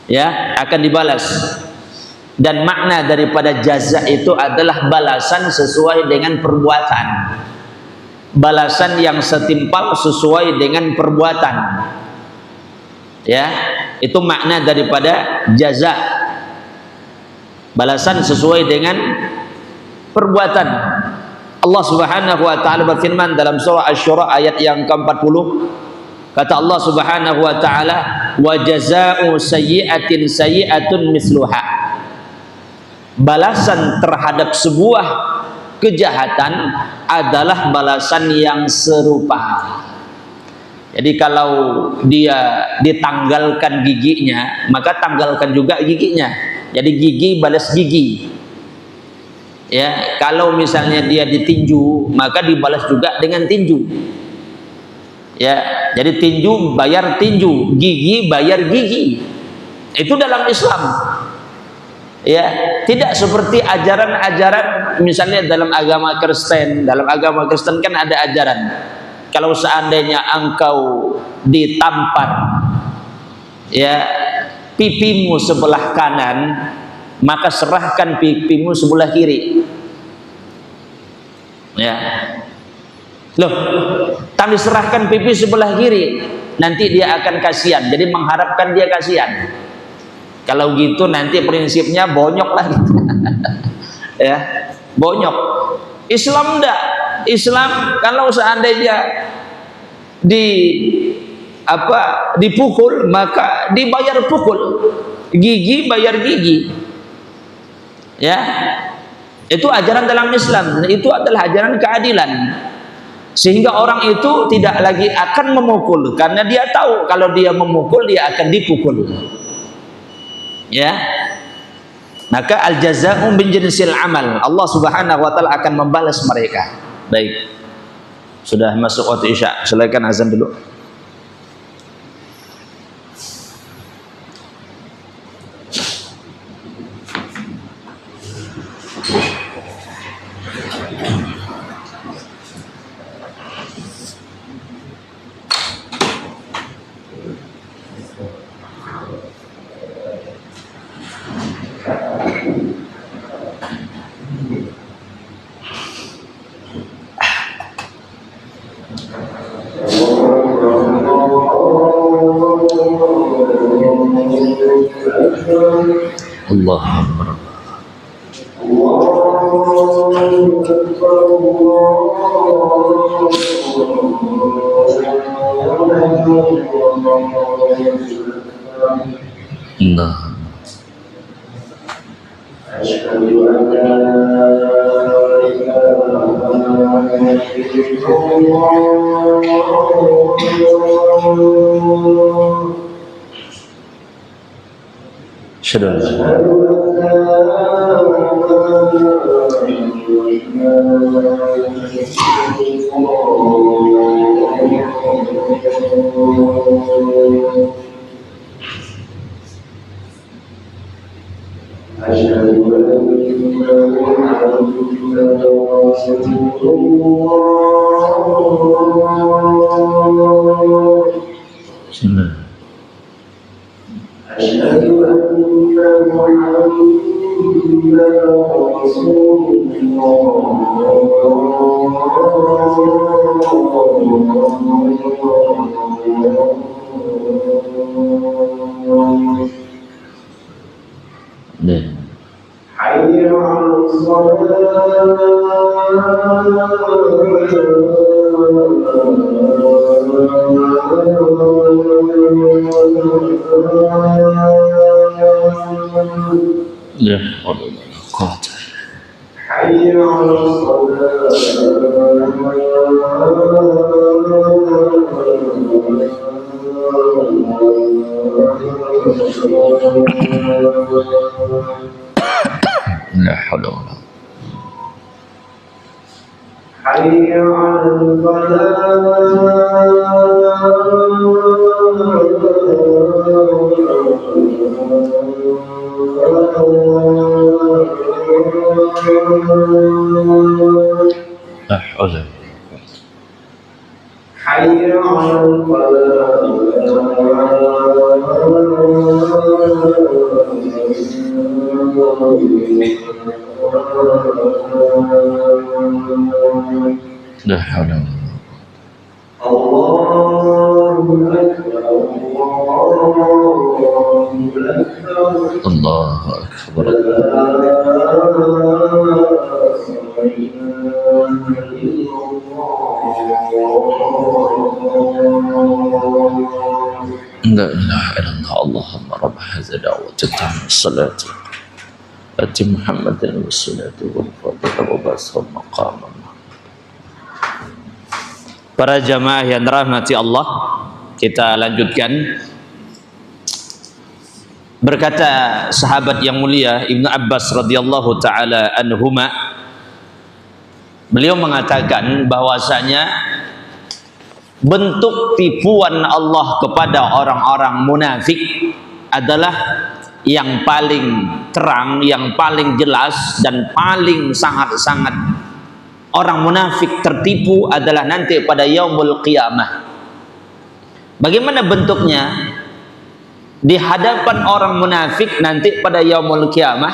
Ya, akan dibalas. Dan makna daripada jaza itu adalah balasan sesuai dengan perbuatan. Balasan yang setimpal sesuai dengan perbuatan. Ya, itu makna daripada jaza. Balasan sesuai dengan perbuatan. Allah Subhanahu wa taala berfirman dalam surah Asy-Syura ayat yang ke-40. Kata Allah Subhanahu wa taala, "Wa jazaa'u sayyi'atin sayyi'atun misluha." Balasan terhadap sebuah kejahatan adalah balasan yang serupa. Jadi kalau dia ditanggalkan giginya, maka tanggalkan juga giginya. Jadi gigi balas gigi. Ya, kalau misalnya dia ditinju, maka dibalas juga dengan tinju. Ya, jadi tinju bayar tinju, gigi bayar gigi. Itu dalam Islam. Ya, tidak seperti ajaran-ajaran misalnya dalam agama Kristen. Dalam agama Kristen kan ada ajaran, kalau seandainya engkau ditampar ya pipimu sebelah kanan, maka serahkan pipimu sebelah kiri. Ya. Loh, tapi serahkan pipi sebelah kiri, nanti dia akan kasihan. Jadi mengharapkan dia kasihan. Kalau gitu nanti prinsipnya bonyok lagi. Ya, bonyok. Islam enggak. Islam kalau seandainya dipukul, maka dibayar pukul. Gigi bayar gigi. Ya. Itu ajaran dalam Islam, itu adalah ajaran keadilan. Sehingga orang itu tidak lagi akan memukul, karena dia tahu kalau dia memukul dia akan dipukul. Ya. Maka al-jazaa'u min jinsil amal. Allah Subhanahu wa taala akan membalas mereka. Baik. Sudah masuk waktu Isya. Silakan azan dulu. Allah Akbar. Allah. Syadallah. La haula wala حي على لا حول حي على لا حول الله أكبر لا إله إلا الله اللهم رب هذا دعوة التامة الصلاة أتي محمد والصلاة والفضل وبعثه مقاما. Para jamaah yang dirahmati Allah, kita lanjutkan. Berkata sahabat yang mulia Ibnu Abbas radhiyallahu taala anhuma, beliau mengatakan bahwasanya bentuk tipuan Allah kepada orang-orang munafik adalah yang paling terang, yang paling jelas dan paling sangat-sangat orang munafik tertipu adalah nanti pada yaumul qiyamah. Bagaimana bentuknya? Di hadapan orang munafik nanti pada yaumul qiyamah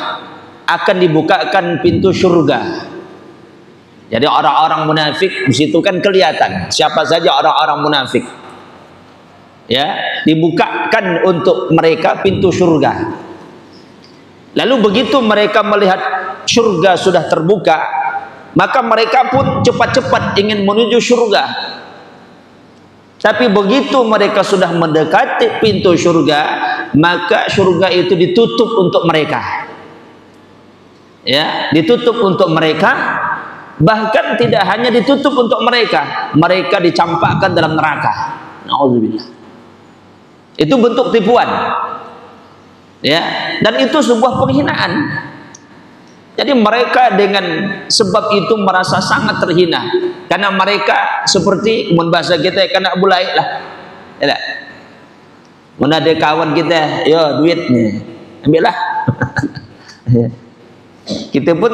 akan dibukakan pintu surga. Jadi orang-orang munafik di situ kan kelihatan siapa saja orang-orang munafik. Ya, dibukakan untuk mereka pintu surga. Lalu begitu mereka melihat surga sudah terbuka, maka mereka pun cepat-cepat ingin menuju surga. Tapi begitu mereka sudah mendekati pintu surga, maka surga itu ditutup untuk mereka. Ya, ditutup untuk mereka. Bahkan tidak hanya ditutup untuk mereka, mereka dicampakkan dalam neraka. Nauzubillah. Itu bentuk tipuan. Ya, dan itu sebuah penghinaan. Jadi mereka dengan sebab itu merasa sangat terhina, karena mereka seperti mun bahasa kita kena bulai lah, ya. Mun ada kawan kita, yo duitnya ambillah. Kita pun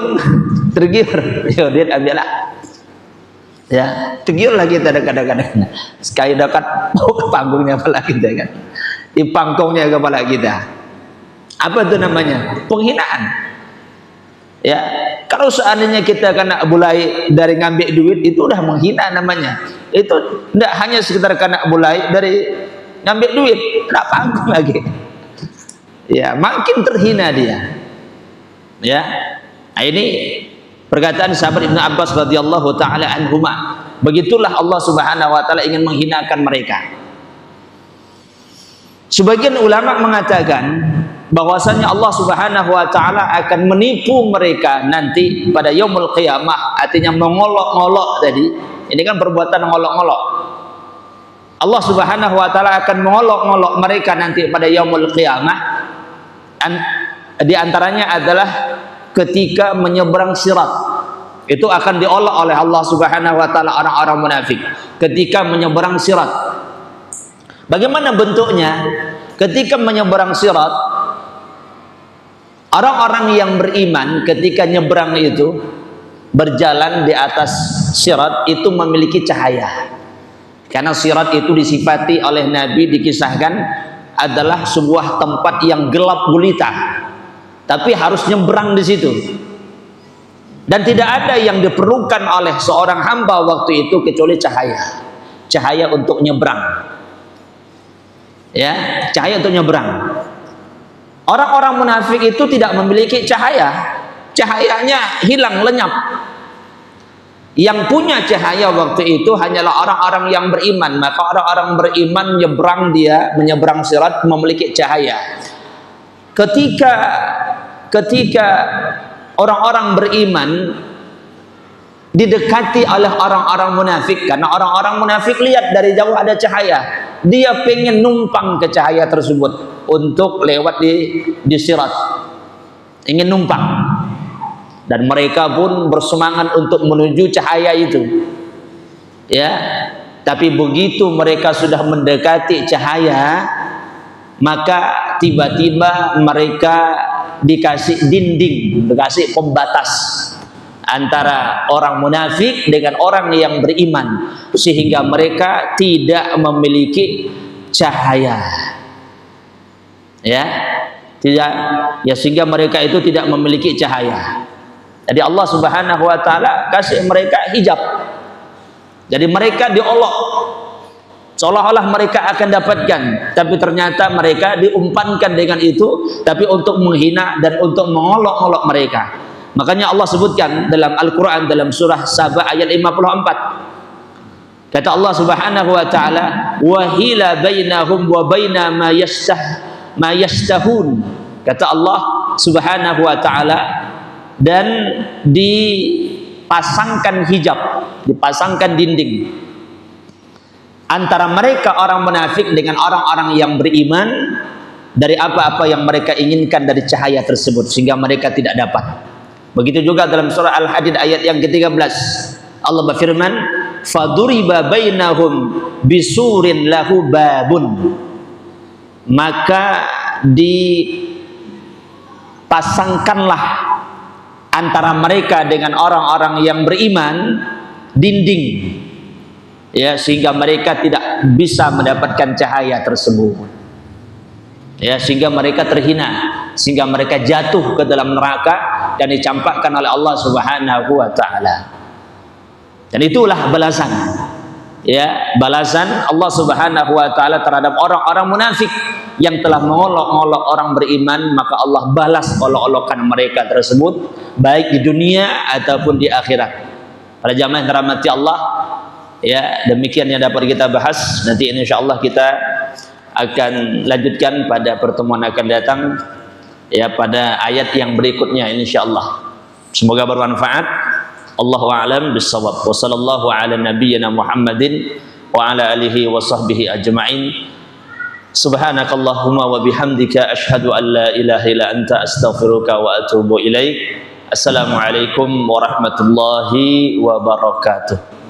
tergiur, yo duit ambillah. Ya, tergiurlah kita kadang-kadang. Sekali dekat panggungnya kepala kita kan, di pangkongnya kepala kita. Apa itu namanya? Penghinaan. Ya, kalau seandainya kita kena bulai dari ngambil duit, itu udah menghina namanya. Itu tidak hanya sekedar kena bulai dari ngambil duit, tidak panggung lagi. Ya, makin terhina dia. Ya, nah, ini perkataan sahabat Ibnu Abbas radhiyallahu taala anhuma. Begitulah Allah Subhanahu wa taala ingin menghinakan mereka. Sebagian ulama mengatakan bahwasanya Allah Subhanahu wa taala akan menipu mereka nanti pada yaumul qiyamah, artinya mengolok-olok tadi. Ini kan perbuatan ngolok-ngolok. Allah Subhanahu wa taala akan mengolok-olok mereka nanti pada yaumul qiyamah. Di antaranya adalah ketika menyeberang sirat. Itu akan diolok oleh Allah Subhanahu wa taala orang-orang munafik ketika menyeberang sirat. Bagaimana bentuknya? Ketika menyeberang sirat, orang-orang yang beriman ketika nyebrang itu berjalan di atas sirat itu memiliki cahaya. Karena sirat itu disifati oleh Nabi, dikisahkan adalah sebuah tempat yang gelap gulita, tapi harus nyebrang di situ. Dan tidak ada yang diperlukan oleh seorang hamba waktu itu kecuali cahaya. Cahaya untuk nyebrang. Ya, cahaya untuk nyebrang. Orang-orang munafik itu tidak memiliki cahaya. Cahayanya hilang, lenyap. Yang punya cahaya waktu itu hanyalah orang-orang yang beriman. Maka orang-orang beriman menyeberang sirat memiliki cahaya. Ketika orang-orang beriman didekati oleh orang-orang munafik, karena orang-orang munafik lihat dari jauh ada cahaya, dia pengen numpang ke cahaya tersebut untuk lewat di sirat, ingin numpang, dan mereka pun bersemangat untuk menuju cahaya itu. Ya, tapi begitu mereka sudah mendekati cahaya, maka tiba-tiba mereka dikasih dinding, dikasih pembatas antara orang munafik dengan orang yang beriman, sehingga mereka tidak memiliki cahaya. Ya, tidak, ya, sehingga mereka itu tidak memiliki cahaya. Jadi Allah Subhanahu wa taala kasih mereka hijab. Jadi mereka diolok, seolah-olah mereka akan dapatkan, tapi ternyata mereka diumpankan dengan itu, tapi untuk menghina dan untuk mengolok-olok mereka. Makanya Allah sebutkan dalam Al-Quran, dalam surah Saba ayat 54. Kata Allah Subhanahu wa taala, "Wa hila bainahum wa baina ma yashtahun." Kata Allah Subhanahu wa taala, dan dipasangkan hijab, dipasangkan dinding antara mereka orang munafik dengan orang-orang yang beriman dari apa-apa yang mereka inginkan dari cahaya tersebut, sehingga mereka tidak dapat. Begitu juga dalam surah Al-Hadid ayat yang ke-13, Allah berfirman, "Faduriba bainahum bisurin lahu babun." Maka dipasangkanlah antara mereka dengan orang-orang yang beriman dinding, ya, sehingga mereka tidak bisa mendapatkan cahaya tersebut. Ya, sehingga mereka terhina, sehingga mereka jatuh ke dalam neraka dan dicampakkan oleh Allah Subhanahu wa taala. Dan itulah balasan, ya, balasan Allah Subhanahu wa taala terhadap orang-orang munafik yang telah mengolok-olok orang beriman. Maka Allah balas olok-olokan mereka tersebut baik di dunia ataupun di akhirat. Para jamaah yang dirahmati Allah, ya, demikian yang dapat kita bahas. Nanti insyaallah kita akan lanjutkan pada pertemuan akan datang, ya, pada ayat yang berikutnya insyaallah. Semoga bermanfaat. Allahu a'lam bissawab. Wa sallallahu ala nabiyyina Muhammadin wa ala alihi wa sahbihi ajma'in. Subhanakallahumma wa bihamdika asyhadu an la ilaha illa anta astaghfiruka wa atubu ilaik. Assalamualaikum warahmatullahi wabarakatuh.